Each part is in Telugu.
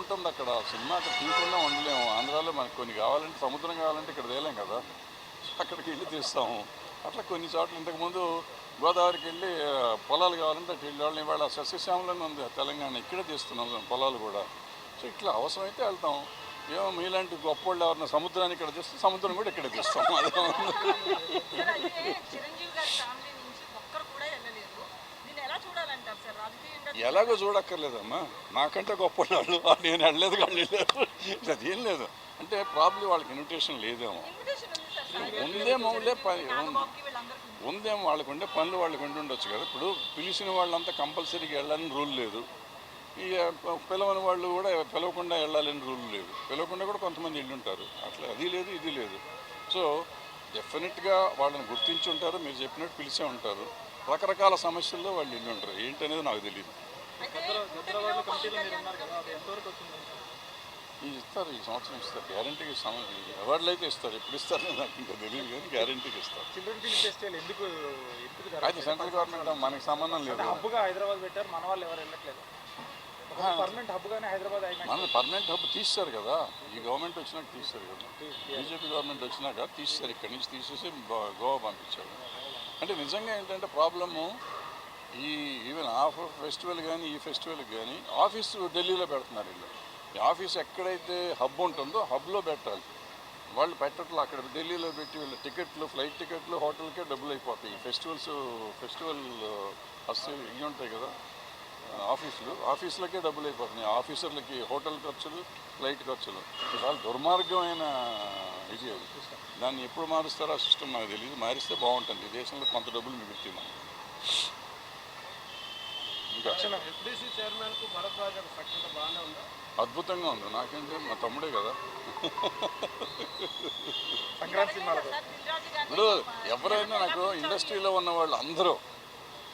ఉంటుంది అక్కడ సినిమా అక్కడ తీయకుండా ఉండలేము. ఆంధ్రాలో మనకు కొన్ని కావాలంటే సముద్రం కావాలంటే ఇక్కడ తేలేం కదా, అక్కడికి వెళ్ళి తీస్తాము. అట్లా కొన్ని చోట్ల ఇంతకుముందు గోదావరికి వెళ్ళి పొలాలు కావాలంటే అటు వెళ్ళి వాళ్ళని ఇవాళ సస్యశ్యామలంగా ఉంది తెలంగాణ, ఇక్కడే తీస్తున్నాం పొలాలు కూడా. సో ఇట్లా అవసరమైతే వెళ్తాం. ఏమో మీలాంటి గొప్ప వాళ్ళు ఎవరన్నా సముద్రాన్ని ఇక్కడ తీస్తే సముద్రం కూడా ఇక్కడ తీస్తాం. అదే ఎలాగో చూడక్కర్లేదమ్మా, నాకంటే గొప్ప వాళ్ళు నేను వెళ్ళలేదు కానీ వెళ్ళారు, అదేం లేదు. అంటే ప్రాబ్లం వాళ్ళకి ఇన్విటేషన్ లేదేమో, ఉందేమో వాళ్ళకు ఉండే పనులు వాళ్ళకి ఉండొచ్చు కదా. ఇప్పుడు పిలిచిన వాళ్ళంతా కంపల్సరీగా వెళ్ళాలని రూల్ లేదు, ఇక పిలవని వాళ్ళు కూడా పిలవకుండా వెళ్ళాలని రూల్ లేదు, పిలవకుండా కూడా కొంతమంది వెళ్ళి ఉంటారు. అట్లా అది లేదు ఇది లేదు. సో డెఫినెట్గా వాళ్ళని గుర్తించి ఉంటారు, మీరు చెప్పినట్టు పిలిచే ఉంటారు. రకరకాల సమస్యల్లో వాళ్ళు వెళ్ళి ఉంటారు, ఏంటనేది నాకు తెలియదు. ఇస్తారు, ఈ సంవత్సరం ఇస్తారు, గ్యారంటీకి అవార్డులు అయితే ఇస్తారు. ఎప్పుడు ఇస్తారు నాకు ఇంకా తెలియదు కానీ గ్యారంటీకి ఇస్తారు. అయితే సెంట్రల్ గవర్నమెంట్ మనకి సంబంధం లేదు. హైదరాబాద్ పెట్టారు, మన వాళ్ళు ఎవరు వెళ్ళట్లేదు. మన పర్మనెంట్ హబ్ తీస్తారు కదా, ఈ గవర్నమెంట్ వచ్చినాక తీస్తారు కదా, బీజేపీ గవర్నమెంట్ వచ్చినాక తీస్తారు, ఇక్కడి నుంచి తీసేసి గోవా పంపించారు. అంటే నిజంగా ఏంటంటే ప్రాబ్లము ఈవెన్ ఆ ఫెస్టివల్ కానీ ఈ ఫెస్టివల్కి కానీ ఆఫీసు ఢిల్లీలో పెడుతున్నారు వీళ్ళు. ఈ ఆఫీస్ ఎక్కడైతే హబ్ ఉంటుందో హబ్లో పెట్టాలి, వాళ్ళు పెట్టట్లు అక్కడ ఢిల్లీలో పెట్టి వీళ్ళ టికెట్లు, ఫ్లైట్ టికెట్లు, హోటల్కే డబ్బులు అయిపోతాయి. ఫెస్టివల్ ఇవి ఉంటాయి కదా ఆఫీసులకే డబ్బులు అయిపోతున్నాయి, ఆఫీసర్లకి హోటల్ ఖర్చులు, ఫ్లైట్ ఖర్చులు. చాలా దుర్మార్గమైన ఇది అది. దాన్ని ఎప్పుడు మారుస్తారో ఆ సిస్టమ్ నాకు తెలియదు, మారిస్తే బాగుంటుంది. ఈ దేశంలో కొంత డబ్బులు మిగులుతుంది మనం. ఇంకా అద్భుతంగా ఉంది, నాకేంటి మా తమ్ముడే కదా. ఇప్పుడు ఎవరైనా నాకు ఇండస్ట్రీలో ఉన్న వాళ్ళు అందరూ,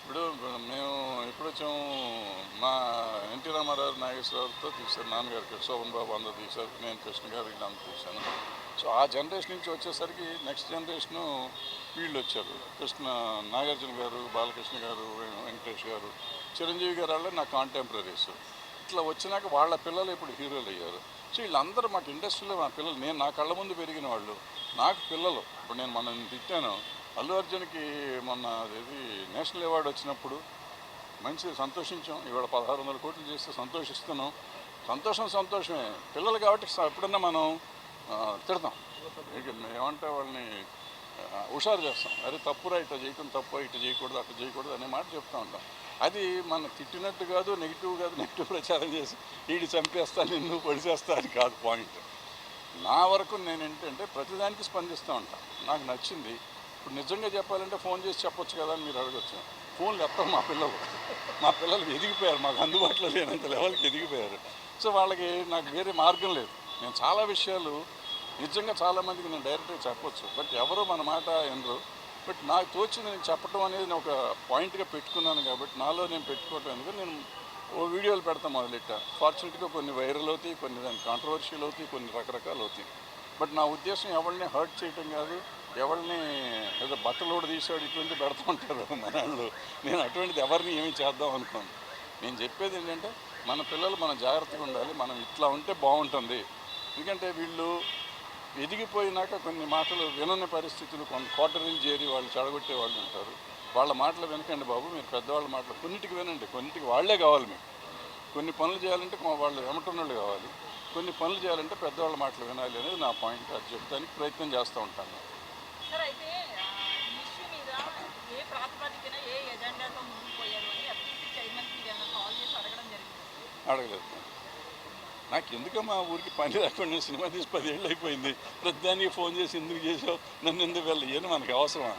ఇప్పుడు మేము ఎప్పుడు వచ్చాము, మా ఎన్టీ రామారావు నాగేశ్వరరావుతో తీశారు, నాన్నగారికి శోభన్ బాబు అందరూ తీశారు, నేను కృష్ణ గారు వీళ్ళంతా తీశాను. సో ఆ జనరేషన్ నుంచి వచ్చేసరికి నెక్స్ట్ జనరేషను వీళ్ళు వచ్చారు, నాగార్జున గారు, బాలకృష్ణ గారు, వెంకటేష్ గారు, చిరంజీవి గారు వాళ్ళు నా కాంటెంపరీస్. ఇట్లా వచ్చినాక వాళ్ళ పిల్లలు ఇప్పుడు హీరోలు అయ్యారు. సో వీళ్ళందరూ మాకు ఇండస్ట్రీలో మా పిల్లలు, నేను నా కళ్ళ ముందు పెరిగిన వాళ్ళు, నాకు పిల్లలు. ఇప్పుడు నేను మొన్న తిట్టాను, అల్లు అర్జున్కి మొన్న అది నేషనల్ అవార్డు వచ్చినప్పుడు మంచి సంతోషించాం. ఇవాళ 1600 కోట్లు చేస్తే సంతోషిస్తున్నాం. సంతోషమే, పిల్లలు కాబట్టి ఎప్పుడన్నా మనం తిడతాం, ఏమంటే వాళ్ళని హుషారు చేస్తాం. అరే తప్పురా, ఇట్లా చేయకుండా తప్పు, ఇట్లా చేయకూడదు, అట్లా చేయకూడదు అనే మాట చెప్తూ ఉంటాం. అది మనం తిట్టినట్టు కాదు, నెగిటివ్ ప్రచారం చేసి వీడి చంపేస్తా, నిన్ను పొడిచేస్తా అని కాదు పాయింట్. నా వరకు నేను ఏంటంటే ప్రతిదానికి స్పందిస్తూ ఉంటాను, నాకు నచ్చింది. ఇప్పుడు నిజంగా చెప్పాలంటే ఫోన్ చేసి చెప్పొచ్చు కదా అని మీరు అడగచ్చు. ఫోన్లు ఎత్తాం మా పిల్లలు ఎదిగిపోయారు, మాకు అందుబాటులో లేనంత లెవెల్కి ఎదిగిపోయారు. సో వాళ్ళకి నాకు వేరే మార్గం లేదు. నేను చాలా విషయాలు నిజంగా చాలామందికి నేను డైరెక్ట్గా చెప్పొచ్చు, బట్ ఎవరో మన మాట వినరు. బట్ నాకు తోచింది నేను చెప్పడం అనేది నేను ఒక పాయింట్గా పెట్టుకున్నాను కాబట్టి నాలో నేను పెట్టుకోవటం ఎందుకు నేను ఓ వీడియోలు పెడతాను మొదలెట్టా. ఫార్చునేట్గా కొన్ని వైరల్ అవుతాయి, కొన్ని దానికి కాంట్రవర్షియల్ అవుతాయి, కొన్ని రకరకాలు అవుతాయి. బట్ నా ఉద్దేశం ఎవరిని హర్ట్ చేయటం కాదు, ఎవరిని ఏదో బట్టలు కూడా తీసాడు ఇటువంటి పెడుతూ ఉంటారు మన వాళ్ళు. నేను అటువంటిది ఎవరిని ఏమీ చేద్దాం అనుకోను. నేను చెప్పేది ఏంటంటే మన పిల్లలు మనం జాగ్రత్తగా ఉండాలి, మనం ఇట్లా ఉంటే బాగుంటుంది. ఎందుకంటే వీళ్ళు ఎదిగిపోయినాక కొన్ని మాటలు వినని పరిస్థితులు, కొన్ని కోటరీలు చేరి వాళ్ళు చెడగొట్టే వాళ్ళు ఉంటారు. వాళ్ళ మాటలు వినకండి బాబు, మీరు పెద్దవాళ్ళ మాటలు కొన్నిటికి వినండి, కొన్నిటికి వాళ్ళే కావాలి. మీకు కొన్ని పనులు చేయాలంటే వాళ్ళు ఎమటన్నోళ్ళు కావాలి, కొన్ని పనులు చేయాలంటే పెద్దవాళ్ళ మాటలు వినాలి అనేది నా పాయింట్. అది చెప్తానికి ప్రయత్నం చేస్తూ ఉంటాను. అడగలేదు, నాకు ఎందుకమ్మా ఊరికి పని రాకుండా నేను సినిమా తీసి 10 ఏళ్ళు అయిపోయింది, ప్రతిదానికి ఫోన్ చేసి ఎందుకు చేసావు, నన్ను ఎందుకు వెళ్ళి మనకి అవసరమా?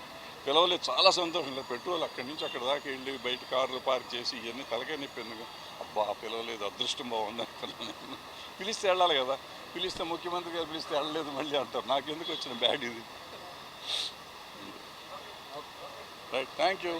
పిలవలేదు, చాలా సంతోషం లేదు. పెట్రోల్ అక్కడి నుంచి అక్కడ దాకా వెళ్ళి బయట కార్లు పార్క్ చేసి ఇవన్నీ తలకాయ నొప్పి ఎందుకు, అబ్బా పిలవలేదు, అదృష్టం బాగుంది అనుకున్నాను. పిలిస్తే వెళ్ళాలి కదా, పిలిస్తే ముఖ్యమంత్రి గారు పిలిస్తే వెళ్ళలేదు మళ్ళీ అంటారు, నాకెందుకు వచ్చిన బ్యాడ్ ఇది. Right, thank you.